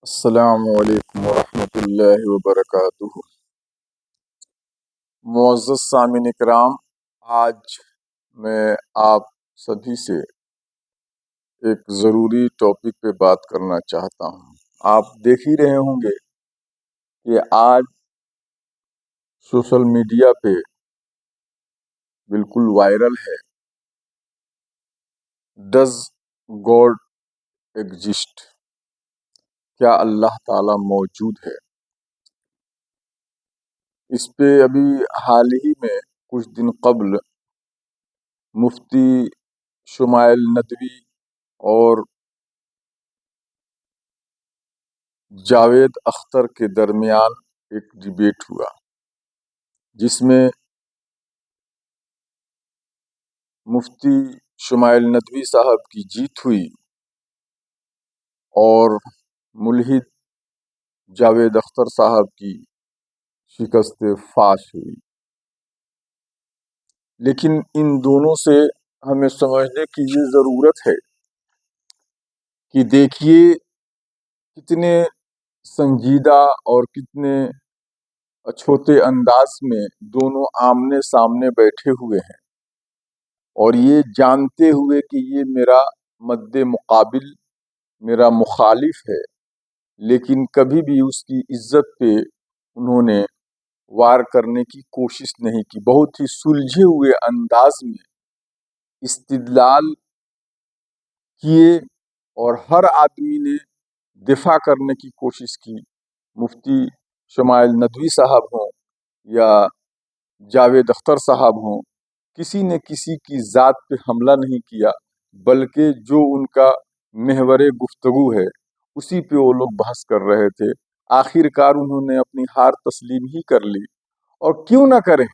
السلام علیکم ورحمۃ اللہ وبرکاتہ۔ معزز سامعین اکرام، آج میں آپ سبھی سے ایک ضروری ٹاپک پہ بات کرنا چاہتا ہوں۔ آپ دیکھ ہی رہے ہوں گے کہ آج سوشل میڈیا پہ بالکل وائرل ہے، ڈز گاڈ ایگزسٹ؟ کیا اللہ تعالی موجود ہے؟ اس پہ ابھی حال ہی میں کچھ دن قبل مفتی شمائل ندوی اور جاوید اختر کے درمیان ایک ڈیبیٹ ہوا، جس میں مفتی شمائل ندوی صاحب کی جیت ہوئی اور ملحد جاوید اختر صاحب کی شکست فاش ہوئی۔ لیکن ان دونوں سے ہمیں سمجھنے کی یہ ضرورت ہے کہ دیکھیے کتنے سنجیدہ اور کتنے اچھوتے انداز میں دونوں آمنے سامنے بیٹھے ہوئے ہیں، اور یہ جانتے ہوئے کہ یہ میرا مد مقابل، میرا مخالف ہے، لیکن کبھی بھی اس کی عزت پہ انہوں نے وار کرنے کی کوشش نہیں کی۔ بہت ہی سلجھے ہوئے انداز میں استدلال کیے اور ہر آدمی نے دفاع کرنے کی کوشش کی۔ مفتی شمائل ندوی صاحب ہوں یا جاوید اختر صاحب ہوں، کسی نے کسی کی ذات پہ حملہ نہیں کیا، بلکہ جو ان کا محور گفتگو ہے اسی پہ وہ لوگ بحث کر رہے تھے۔ آخر کار انہوں نے اپنی ہار تسلیم ہی کر لی، اور کیوں نہ کریں۔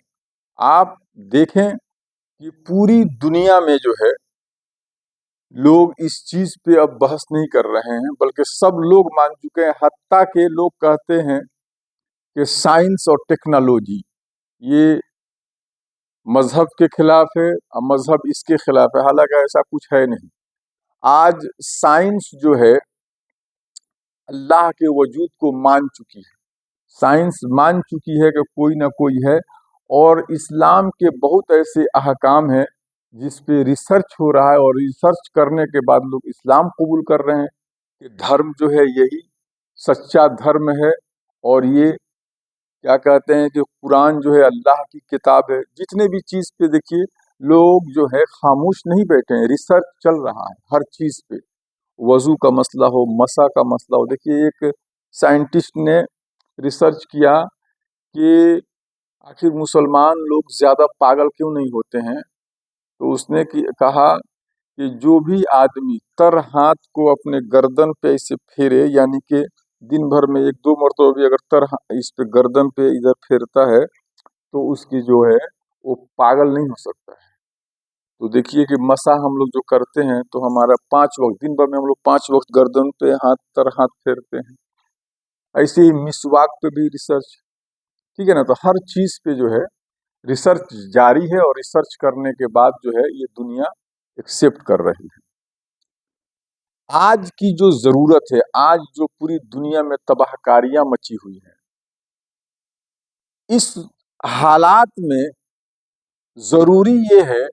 آپ دیکھیں کہ پوری دنیا میں جو ہے لوگ اس چیز پہ اب بحث نہیں کر رہے ہیں، بلکہ سب لوگ مان چکے ہیں، حتیٰ کہ لوگ کہتے ہیں کہ سائنس اور ٹیکنالوجی یہ مذہب کے خلاف ہے اور مذہب اس کے خلاف ہے، حالانکہ ایسا کچھ ہے نہیں۔ آج سائنس جو ہے اللہ کے وجود کو مان چکی ہے، سائنس مان چکی ہے کہ کوئی نہ کوئی ہے، اور اسلام کے بہت ایسے احکام ہیں جس پہ ریسرچ ہو رہا ہے، اور ریسرچ کرنے کے بعد لوگ اسلام قبول کر رہے ہیں کہ دھرم جو ہے یہی سچا دھرم ہے، اور یہ کیا کہتے ہیں کہ قرآن جو ہے اللہ کی کتاب ہے۔ جتنے بھی چیز پہ دیکھیے لوگ جو ہے خاموش نہیں بیٹھے ہیں، ریسرچ چل رہا ہے ہر چیز پہ، وضو کا مسئلہ ہو، مسا کا مسئلہ ہو۔ دیکھیے ایک سائنٹسٹ نے ریسرچ کیا کہ آخر مسلمان لوگ زیادہ پاگل کیوں نہیں ہوتے ہیں، تو اس نے کہا کہ جو بھی آدمی تر ہاتھ کو اپنے گردن پہ اسے پھیرے، یعنی کہ دن بھر میں ایک دو مرتبہ بھی اگر اس پہ گردن پہ ادھر پھیرتا ہے تو اس کی جو ہے وہ پاگل نہیں ہو سکتا ہے۔ تو دیکھیے کہ مسا ہم لوگ جو کرتے ہیں تو ہمارا 5 وقت دن بھر میں ہم لوگ 5 وقت گردن پہ تر ہاتھ پھیرتے ہیں۔ ایسے ہی مسواک پہ بھی ریسرچ، ٹھیک ہے نا۔ تو ہر چیز پہ جو ہے ریسرچ جاری ہے، اور ریسرچ کرنے کے بعد جو ہے یہ دنیا ایکسیپٹ کر رہی ہے۔ آج کی جو ضرورت ہے، آج جو پوری دنیا میں تباہ کاریاں مچی ہوئی ہیں، اس حالات میں ضروری یہ ہے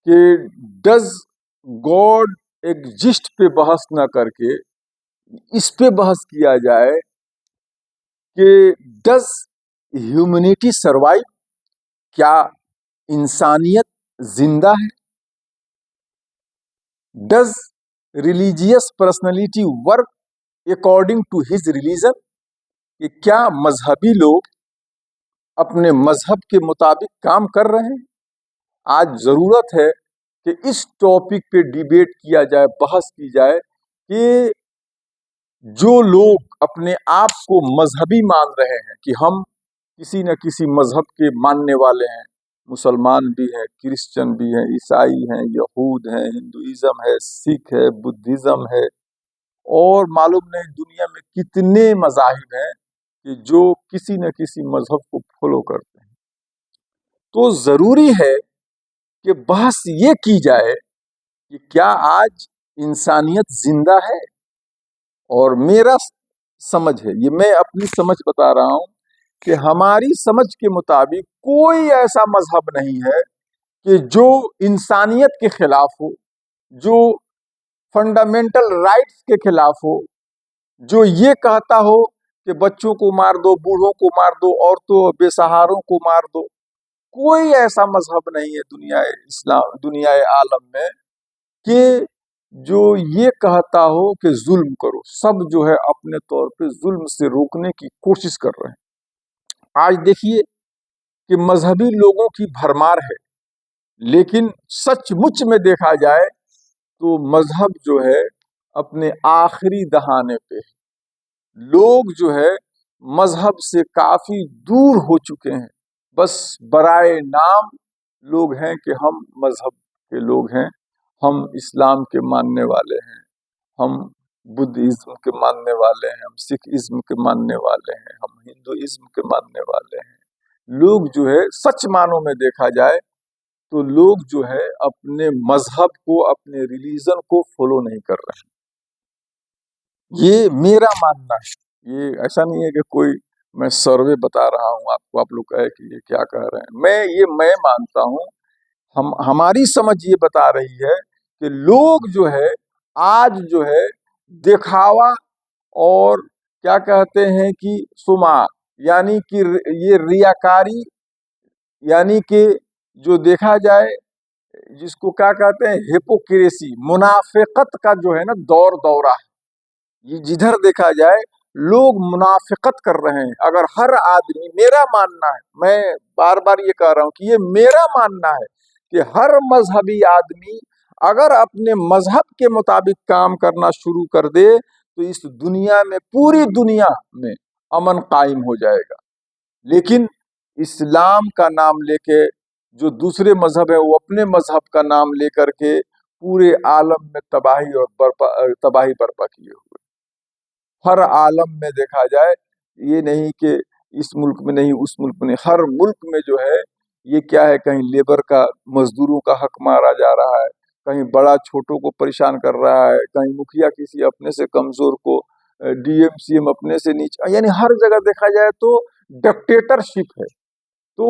کہ ڈز گاڈ ایگزسٹ پہ بحث نہ کر کے اس پہ بحث کیا جائے کہ ڈز ہیومینٹی سروائیو؟ کیا انسانیت زندہ ہے؟ Does religious personality work according to his religion? کہ کیا مذہبی لوگ اپنے مذہب کے مطابق کام کر رہے ہیں؟ آج ضرورت ہے کہ اس ٹاپک پہ ڈیبیٹ کیا جائے، بحث کی جائے کہ جو لوگ اپنے آپ کو مذہبی مان رہے ہیں کہ ہم کسی نہ کسی مذہب کے ماننے والے ہیں، مسلمان بھی ہیں، کرسچن بھی ہیں، عیسائی ہیں، یہود ہیں، ہندوازم ہے، سکھ ہے، بدھزم ہے، اور معلوم نہیں دنیا میں کتنے مذاہب ہیں کہ جو کسی نہ کسی مذہب کو فالو کرتے ہیں۔ تو ضروری ہے کہ بحث یہ کی جائے کہ کیا آج انسانیت زندہ ہے؟ اور میرا سمجھ ہے، یہ میں اپنی سمجھ بتا رہا ہوں کہ ہماری سمجھ کے مطابق کوئی ایسا مذہب نہیں ہے کہ جو انسانیت کے خلاف ہو، جو فنڈامنٹل رائٹس کے خلاف ہو، جو یہ کہتا ہو کہ بچوں کو مار دو، بوڑھوں کو مار دو، عورتوں بے سہاروں کو مار دو۔ کوئی ایسا مذہب نہیں ہے دنیا اسلام، دنیا عالم میں کہ جو یہ کہتا ہو کہ ظلم کرو۔ سب جو ہے اپنے طور پہ ظلم سے روکنے کی کوشش کر رہے ہیں۔ آج دیکھیے کہ مذہبی لوگوں کی بھرمار ہے، لیکن سچ مچ میں دیکھا جائے تو مذہب جو ہے اپنے آخری دہانے پہ ہے۔ لوگ جو ہے مذہب سے کافی دور ہو چکے ہیں، بس برائے نام لوگ ہیں کہ ہم مذہب کے لوگ ہیں، ہم اسلام کے ماننے والے ہیں، ہم بدھزم کے ماننے والے ہیں، ہم سکھ ازم کے ماننے والے ہیں، ہم ہندوازم کے ماننے والے ہیں۔ لوگ جو ہے سچ معنوں میں دیکھا جائے تو لوگ جو ہے اپنے مذہب کو، اپنے ریلیجن کو فالو نہیں کر رہے ہیں۔ یہ میرا ماننا ہے، یہ ایسا نہیں ہے کہ کوئی میں سروے بتا رہا ہوں آپ کو، آپ لوگ کہے کہ یہ کیا کہہ رہے ہیں۔ میں مانتا ہوں، ہماری سمجھ یہ بتا رہی ہے کہ لوگ جو ہے آج جو ہے دکھاوا اور کیا کہتے ہیں کہ سما، یعنی کہ یہ ریاکاری، یعنی کہ جو دیکھا جائے جس کو کیا کہتے ہیں ہپوکریسی، منافقت کا جو ہے نا دورہ ہے۔ یہ جدھر دیکھا جائے لوگ منافقت کر رہے ہیں۔ اگر ہر آدمی، میرا ماننا ہے، میں بار بار یہ کہہ رہا ہوں کہ یہ میرا ماننا ہے کہ ہر مذہبی آدمی اگر اپنے مذہب کے مطابق کام کرنا شروع کر دے تو اس دنیا میں، پوری دنیا میں امن قائم ہو جائے گا۔ لیکن اسلام کا نام لے کے جو دوسرے مذہب ہیں وہ اپنے مذہب کا نام لے کر کے پورے عالم میں تباہی برپا کیے ہوئے۔ ہر عالم میں دیکھا جائے، یہ نہیں کہ اس ملک میں نہیں، اس ملک میں نہیں، ہر ملک میں جو ہے یہ کیا ہے، کہیں لیبر کا، مزدوروں کا حق مارا جا رہا ہے، کہیں بڑا چھوٹوں کو پریشان کر رہا ہے، کہیں مکھیا کسی اپنے سے کمزور کو، ڈی ایم سی ایم اپنے سے نیچے، یعنی ہر جگہ دیکھا جائے تو ڈکٹیٹرشپ ہے۔ تو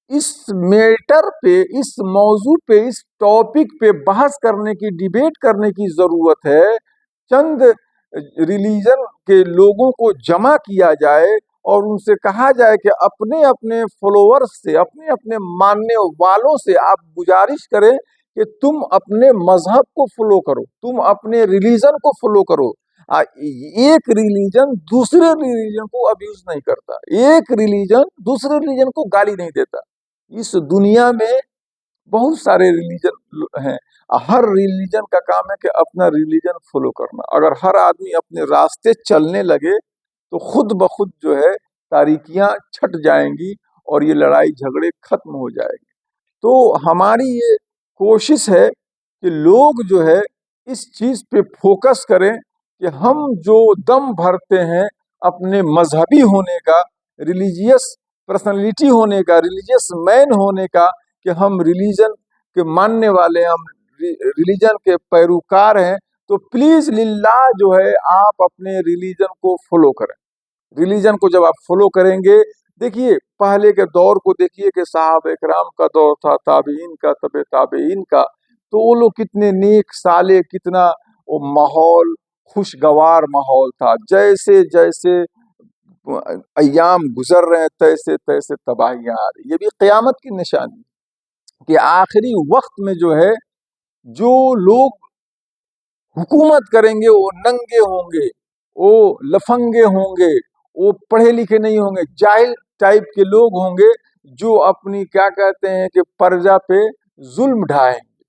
اس میٹر پہ، اس موضوع پہ، اس ٹاپک پہ بحث کرنے کی، ڈیبیٹ کرنے کی ضرورت ہے۔ چند ریلیجن کے لوگوں کو جمع کیا جائے اور ان سے کہا جائے کہ اپنے اپنے فالوورز سے، اپنے اپنے ماننے والوں سے آپ گزارش کریں کہ تم اپنے مذہب کو فالو کرو، تم اپنے ریلیجن کو فالو کرو۔ ایک ریلیجن دوسرے ریلیجن کو ابیوز نہیں کرتا، ایک ریلیجن دوسرے ریلیجن کو گالی نہیں دیتا۔ اس دنیا میں بہت سارے ریلیجن ہیں، ہر ریلیجن کا کام ہے کہ اپنا ریلیجن فالو کرنا۔ اگر ہر آدمی اپنے راستے چلنے لگے تو خود بخود جو ہے تاریکیاں چھٹ جائیں گی اور یہ لڑائی جھگڑے ختم ہو جائے گی۔ تو ہماری یہ کوشش ہے کہ لوگ جو ہے اس چیز پہ فوکس کریں کہ ہم جو دم بھرتے ہیں اپنے مذہبی ہونے کا، ریلیجیس پرسنالٹی ہونے کا، ریلیجیس مین ہونے کا، کہ ہم ریلیجن کے ماننے والے ہیں، ہم ریلیجن کے پیروکار ہیں، تو پلیز للہ جو ہے آپ اپنے ریلیجن کو فالو کریں۔ ریلیجن کو جب آپ فالو کریں گے، دیکھیے پہلے کے دور کو دیکھیے کہ صحابہ کرام کا دور تھا، تابعین کا، تبع تابعین کا، تو وہ لوگ کتنے نیک صالح، کتنا وہ ماحول خوشگوار ماحول تھا۔ جیسے جیسے ایام گزر رہے ہیں تیسے تیسے تباہیاں آ رہی۔ یہ بھی قیامت کی نشانی کہ آخری وقت میں جو ہے جو لوگ حکومت کریں گے وہ ننگے ہوں گے، وہ لفنگے ہوں گے، وہ پڑھے لکھے نہیں ہوں گے، جاہل ٹائپ کے لوگ ہوں گے جو اپنی کیا کہتے ہیں کہ پرجا پہ ظلم ڈھائیں گے۔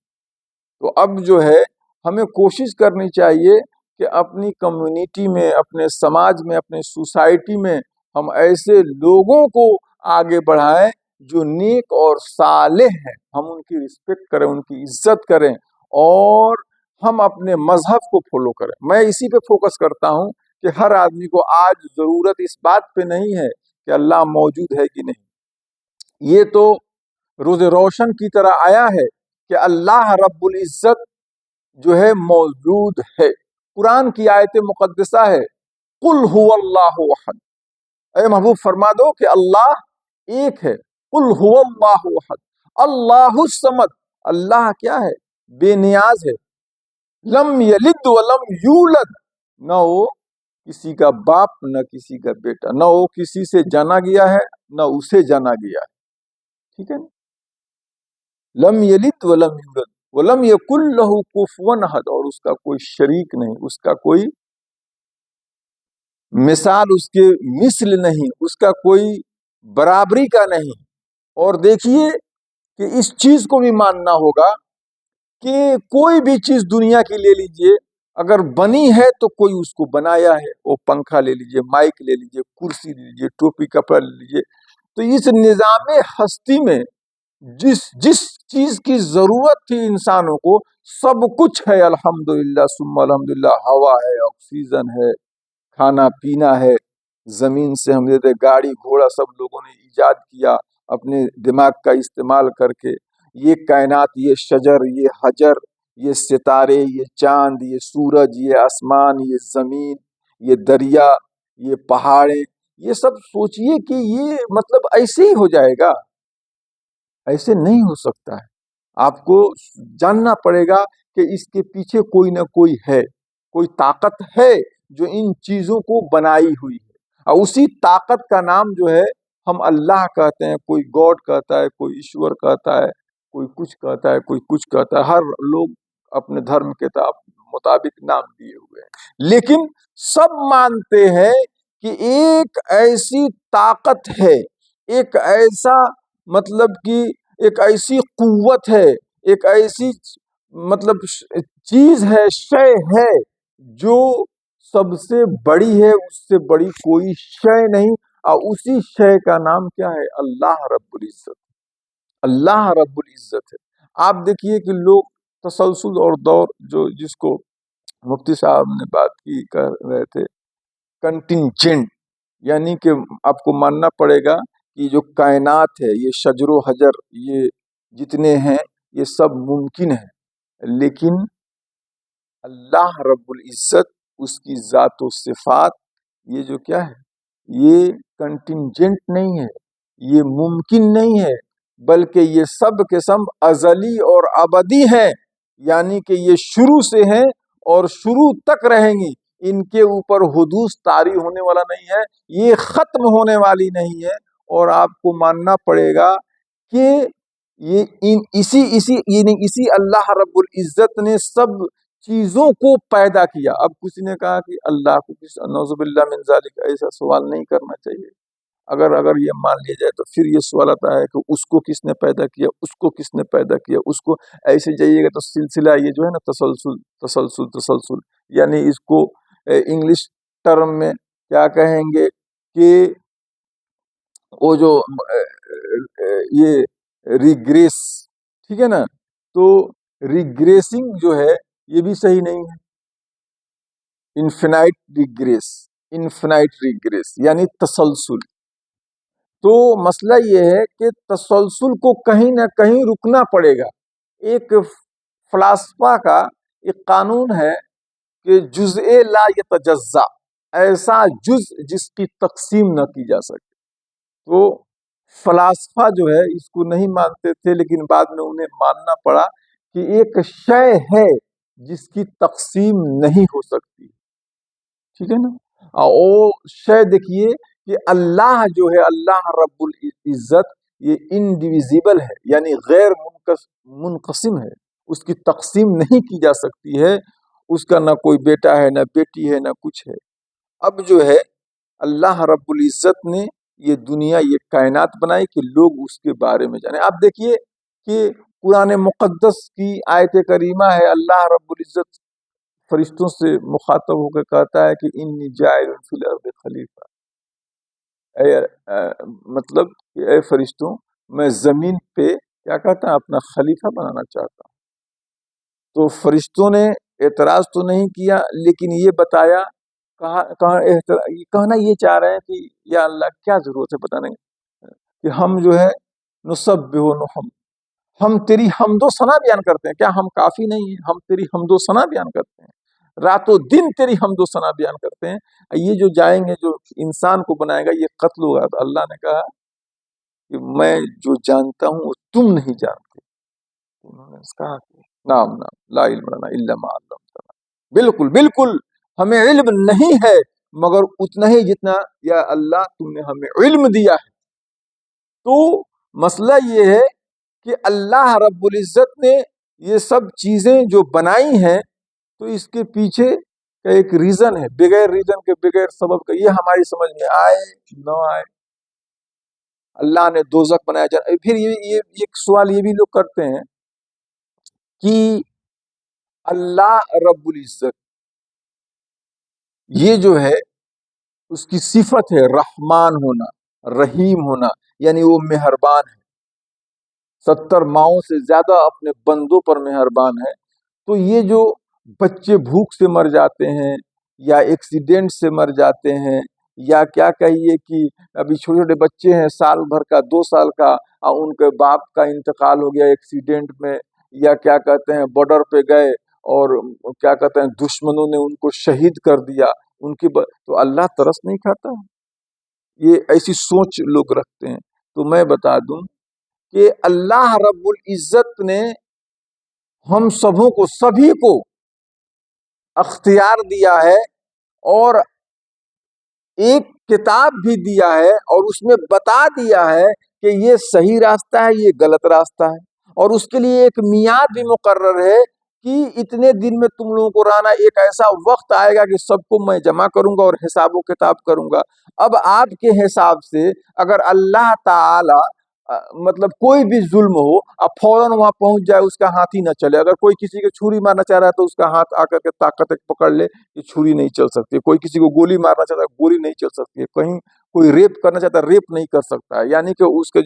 تو اب جو ہے ہمیں کوشش کرنی چاہیے کہ اپنی کمیونٹی میں، اپنے سماج میں، اپنے سوسائٹی میں ہم ایسے لوگوں کو آگے بڑھائیں جو نیک اور صالح ہیں، ہم ان کی رسپیکٹ کریں، ان کی عزت کریں اور ہم اپنے مذہب کو فالو کریں۔ میں اسی پہ فوکس کرتا ہوں کہ ہر آدمی کو آج ضرورت اس بات پہ نہیں ہے کہ اللہ موجود ہے کہ نہیں، یہ تو روز روشن کی طرح آیا ہے کہ اللہ رب العزت جو ہے موجود ہے۔ قرآن کی آیت مقدسہ ہے قل هو اللہ احد، اے محبوب فرما دو کہ اللہ ایک ہے، قل هو اللہ احد اللہ الصمد، اللہ کیا ہے؟ بے نیاز ہے، لم یلد ولم یولد، نہ وہ کسی کا باپ نہ کسی کا بیٹا، نہ وہ کسی سے جانا گیا ہے نہ اسے جانا گیا ہے، ٹھیک ہے نا؟ لم یلد ولم یولد ولم یکن لہ کفوا احد، اور اس کا کوئی شریک نہیں، اس کا کوئی مثال، اس کے مثل نہیں، اس کا کوئی برابری کا نہیں۔ اور دیکھیے کہ اس چیز کو بھی ماننا ہوگا کہ کوئی بھی چیز دنیا کی لے لیجئے، اگر بنی ہے تو کوئی اس کو بنایا ہے، وہ پنکھا لے لیجئے، مائک لے لیجئے، کرسی لے لیجئے، ٹوپی کپڑا لے لیجئے، تو اس نظام ہستی میں جس چیز کی ضرورت تھی انسانوں کو سب کچھ ہے، الحمدللہ ثم الحمدللہ، ہوا ہے، آکسیجن ہے، کھانا پینا ہے، زمین سے ہم لیتے گاڑی گھوڑا سب لوگوں نے ایجاد کیا اپنے دماغ کا استعمال کر کے، یہ کائنات، یہ شجر، یہ حجر، یہ ستارے، یہ چاند، یہ سورج، یہ آسمان، یہ زمین، یہ دریا، یہ پہاڑیں، یہ سب سوچئے کہ یہ مطلب ایسے ہی ہو جائے گا؟ ایسے نہیں ہو سکتا ہے۔ آپ کو جاننا پڑے گا کہ اس کے پیچھے کوئی نہ کوئی ہے، کوئی طاقت ہے جو ان چیزوں کو بنائی ہوئی ہے، اور اسی طاقت کا نام جو ہے ہم اللہ کہتے ہیں، کوئی گاڈ کہتا ہے، کوئی ایشور کہتا ہے، کوئی کچھ کہتا ہے، کوئی کچھ کہتا ہے، ہر لوگ اپنے دھرم کے مطابق نام دیے ہوئے ہیں، لیکن سب مانتے ہیں کہ ایک ایسی طاقت ہے، ایک ایسا مطلب کہ ایک ایسی قوت ہے، ایک ایسی مطلب چیز ہے، شے ہے جو سب سے بڑی ہے، اس سے بڑی کوئی شے نہیں، اور اسی شے کا نام کیا ہے؟ اللہ رب العزت، اللہ رب العزت ہے۔ آپ دیکھیے کہ لوگ تسلسل اور دور جو جس کو مفتی صاحب نے بات کی کر رہے تھے، کنٹینجنٹ، یعنی کہ آپ کو ماننا پڑے گا کہ جو کائنات ہے، یہ شجر و حجر، یہ جتنے ہیں یہ سب ممکن ہے، لیکن اللہ رب العزت، اس کی ذات و صفات، یہ جو کیا ہے، یہ کنٹینجنٹ نہیں ہے، یہ ممکن نہیں ہے، بلکہ یہ سب کے سب ازلی اور ابدی ہیں، یعنی کہ یہ شروع سے ہیں اور شروع تک رہیں گی، ان کے اوپر حدوث طاری ہونے والا نہیں ہے، یہ ختم ہونے والی نہیں ہے۔ اور آپ کو ماننا پڑے گا کہ اسی اللہ رب العزت نے سب چیزوں کو پیدا کیا۔ اب کسی نے کہا کہ اللہ کو نعوذ باللہ من ذالک، ایسا سوال نہیں کرنا چاہیے۔ اگر یہ مان لیا جائے تو پھر یہ سوال آتا ہے کہ اس کو کس نے پیدا کیا، اس کو کس نے پیدا کیا، اس کو ایسے جائیے گا تو سلسلہ یہ جو ہے نا، تسلسل، یعنی اس کو انگلش ٹرم میں کیا کہیں گے کہ وہ جو یہ ریگریس، ٹھیک ہے نا، تو ریگریسنگ جو ہے یہ بھی صحیح نہیں ہے، انفینائٹ ریگریس یعنی تسلسل۔ تو مسئلہ یہ ہے کہ تسلسل کو کہیں نہ کہیں رکنا پڑے گا۔ ایک فلاسفہ کا ایک قانون ہے کہ جزء لا یتجزا، ایسا جز جس کی تقسیم نہ کی جا سکے۔ تو فلاسفہ جو ہے اس کو نہیں مانتے تھے، لیکن بعد میں انہیں ماننا پڑا کہ ایک شے ہے جس کی تقسیم نہیں ہو سکتی، ٹھیک ہے نا۔ اور شے دیکھیے کہ اللہ جو ہے، اللہ رب العزت، یہ انڈیویزیبل ہے، یعنی غیر منقسم ہے، اس کی تقسیم نہیں کی جا سکتی ہے، اس کا نہ کوئی بیٹا ہے نہ بیٹی ہے نہ کچھ ہے۔ اب جو ہے اللہ رب العزت نے یہ دنیا، یہ کائنات بنائی کہ لوگ اس کے بارے میں جانیں۔ آپ دیکھیے کہ قرآن مقدس کی آیت کریمہ ہے، اللہ رب العزت فرشتوں سے مخاطب ہو کے کہتا ہے کہ انی جاعل فی الارض خلیفہ، مطلب کہ اے فرشتوں، میں زمین پہ کیا کہتا ہے، اپنا خلیفہ بنانا چاہتا ہوں۔ تو فرشتوں نے اعتراض تو نہیں کیا، لیکن یہ بتایا، کہنا یہ چاہ رہے ہیں کہ یا اللہ کیا ضرورت ہے بتانے کہ ہم جو ہے نسبح و نحمد، ہم تیری حمد و ثنا بیان کرتے ہیں، کیا ہم کافی نہیں ہیں؟ ہم تیری حمد و ثنا بیان کرتے ہیں، راتوں دن تیری حمد و ثنا بیان کرتے ہیں. یہ جو جائیں گے جو انسان کو بنائے گا یہ قتل ہوگا. تو اللہ نے کہا کہ میں جو جانتا ہوں وہ تم نہیں جانتے. انہوں نے کہا نام لا علم لنا الا ما علمتنا. بالکل بالکل ہمیں علم نہیں ہے مگر اتنا ہی جتنا یا اللہ تم نے ہمیں علم دیا ہے. تو مسئلہ یہ ہے کہ اللہ رب العزت نے یہ سب چیزیں جو بنائی ہیں تو اس کے پیچھے کا ایک ریزن ہے. بغیر ریزن کے بغیر سبب کا یہ ہماری سمجھ میں آئے نہ آئے. اللہ نے دوزخ بنایا. پھر یہ ایک سوال یہ بھی لوگ کرتے ہیں کہ اللہ رب العزت یہ جو ہے اس کی صفت ہے رحمان ہونا رحیم ہونا، یعنی وہ مہربان ہے، 70 ماؤں سے زیادہ اپنے بندوں پر مہربان ہے. تو یہ جو بچے بھوک سے مر جاتے ہیں یا ایکسیڈنٹ سے مر جاتے ہیں یا کیا کہیے کہ ابھی چھوٹے چھوٹے بچے ہیں سال بھر کا 2 سال کا ان کے باپ کا انتقال ہو گیا ایکسیڈنٹ میں، یا کیا کہتے ہیں بارڈر پہ گئے اور کیا کہتے ہیں دشمنوں نے ان کو شہید کر دیا ان کی تو اللہ ترس نہیں کھاتا. یہ ایسی سوچ لوگ رکھتے ہیں. تو میں بتا دوں کہ اللہ رب العزت نے ہم سبھی کو اختیار دیا ہے اور ایک کتاب بھی دیا ہے اور اس میں بتا دیا ہے کہ یہ صحیح راستہ ہے یہ غلط راستہ ہے، اور اس کے لیے ایک میعاد بھی مقرر ہے کہ اتنے دن میں تم لوگوں کو رانا ایک ایسا وقت آئے گا کہ سب کو میں جمع کروں گا اور حساب و کتاب کروں گا. اب آپ کے حساب سے اگر اللہ تعالی مطلب کوئی بھی ظلم ہو اب فوراً وہاں پہنچ جائے اس کا ہاتھ ہی نہ چلے. اگر کوئی کسی کو چھری مارنا چاہ رہا ہے تو اس کا ہاتھ آ کر کے طاقت پکڑ لے کہ چھری نہیں چل سکتی. کوئی کسی کو گولی مارنا چاہتا ہے گولی نہیں چل سکتی. کہیں کوئی ریپ کرنا چاہتا ہے ریپ نہیں کر سکتا ہے، یعنی کہ اس کے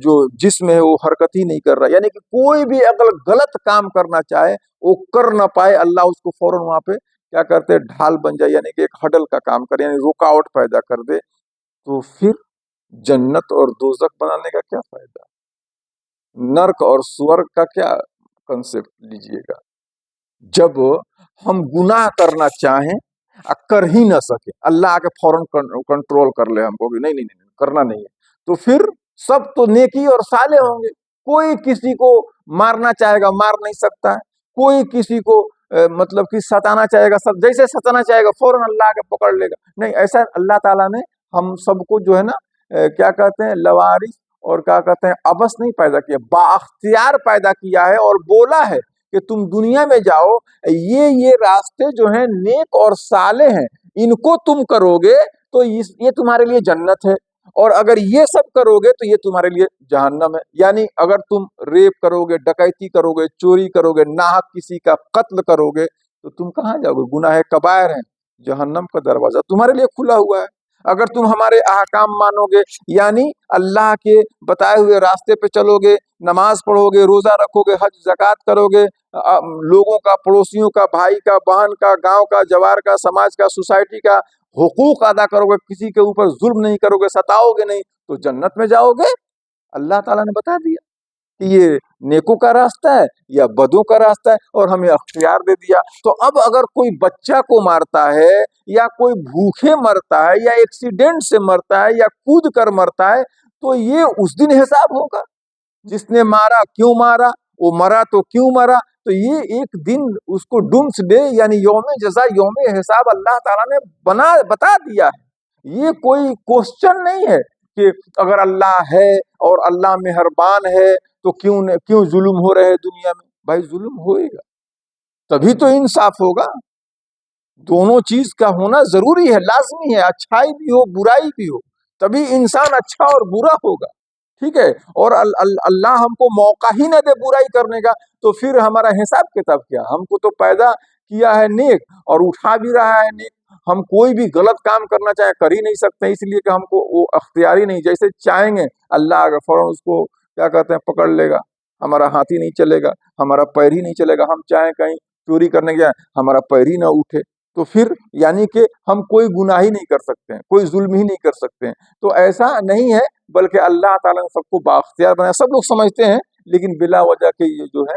جو جسم ہے وہ حرکت ہی نہیں کر رہا. یعنی کہ کوئی بھی اگر غلط کام کرنا چاہے وہ کر نہ پائے، اللہ اس کو فوراً وہاں پہ کیا کرتے ڈھال بن جائے، یعنی کہ ایک ہڈل کا کام کرے، یعنی رکاوٹ پیدا کر دے. تو پھر جنت اور دوزخ بنانے کا کیا فائدہ؟ نرک اور سورگ کا کیا کنسپٹ لیجئے گا جب ہم گناہ کرنا چاہیں کر ہی نہ سکے، اللہ آ کے فوراً کنٹرول کر لے ہم کو کہ نہیں کرنا نہیں ہے. تو پھر سب تو نیکی اور صالح ہوں گے. کوئی کسی کو مارنا چاہے گا مار نہیں سکتا ہے، کوئی کسی کو مطلب کہ ستانا چاہے گا سب جیسے ستانا چاہے گا فوراً اللہ آ کے پکڑ لے گا. نہیں، ایسا اللہ تعالیٰ نے ہم سب کو جو ہے نا کیا کہتے ہیں لوارث اور کیا کہتے ہیں عبث نہیں پیدا کیا، بااختیار پیدا کیا ہے اور بولا ہے کہ تم دنیا میں جاؤ یہ راستے جو ہیں نیک اور صالح ہیں ان کو تم کرو گے تو یہ تمہارے لیے جنت ہے، اور اگر یہ سب کرو گے تو یہ تمہارے لیے جہنم ہے. یعنی اگر تم ریپ کرو گے ڈکیتی کرو گے چوری کرو گے ناحق کسی کا قتل کرو گے تو تم کہاں جاؤ گے؟ گناہ کبائر ہیں، جہنم کا دروازہ تمہارے لیے کھلا ہوا ہے. اگر تم ہمارے احکام مانو گے یعنی اللہ کے بتائے ہوئے راستے پہ چلو گے، نماز پڑھو گے، روزہ رکھو گے، حج زکوٰۃ کرو گے، لوگوں کا پڑوسیوں کا بھائی کا بہن کا گاؤں کا جوار کا سماج کا سوسائٹی کا حقوق ادا کرو گے، کسی کے اوپر ظلم نہیں کرو گے، ستاؤ گے نہیں تو جنت میں جاؤ گے. اللہ تعالیٰ نے بتا دیا کہ یہ نیکوں کا راستہ ہے یا بدوں کا راستہ ہے اور ہمیں اختیار دے دیا. تو اب اگر کوئی بچہ کو مارتا ہے یا کوئی بھوکے مرتا ہے یا ایکسیڈنٹ سے مرتا ہے یا کود کر مرتا ہے تو یہ اس دن حساب ہوگا. جس نے مارا کیوں مارا، وہ مرا تو کیوں مرا. تو یہ ایک دن اس کو ڈومس ڈے یعنی یوم جزا یوم حساب اللہ تعالیٰ نے بتا دیا ہے. یہ کوئی کوشچن نہیں ہے کہ اگر اللہ ہے اور اللہ مہربان ہے تو کیوں ظلم ہو رہے دنیا میں. بھائی ظلم ہوئے گا تبھی تو انصاف ہوگا. دونوں چیز کا ہونا ضروری ہے، لازمی ہے. اچھائی بھی ہو برائی بھی ہو تبھی انسان اچھا اور برا ہوگا. ٹھیک ہے، اور اللہ ہم کو موقع ہی نہ دے برائی کرنے کا تو پھر ہمارا حساب کتاب کیا؟ ہم کو تو پیدا کیا ہے نیک اور اٹھا بھی رہا ہے نیک. ہم کوئی بھی غلط کام کرنا چاہے کر ہی نہیں سکتے، اس لیے کہ ہم کو وہ اختیار ہی نہیں. جیسے چاہیں گے اللہ اگر فوراً اس کو کیا کہتے ہیں پکڑ لے گا، ہمارا ہاتھ ہی نہیں چلے گا، ہمارا پیر ہی نہیں چلے گا. ہم چاہیں کہیں چوری کرنے گیا ہمارا پیر ہی نہ اٹھے تو پھر یعنی کہ ہم کوئی گناہ ہی نہیں کر سکتے ہیں، کوئی ظلم ہی نہیں کر سکتے ہیں. تو ایسا نہیں ہے، بلکہ اللہ تعالیٰ نے سب کو بااختیار بنایا. سب لوگ سمجھتے ہیں لیکن بلا وجہ کے یہ جو ہے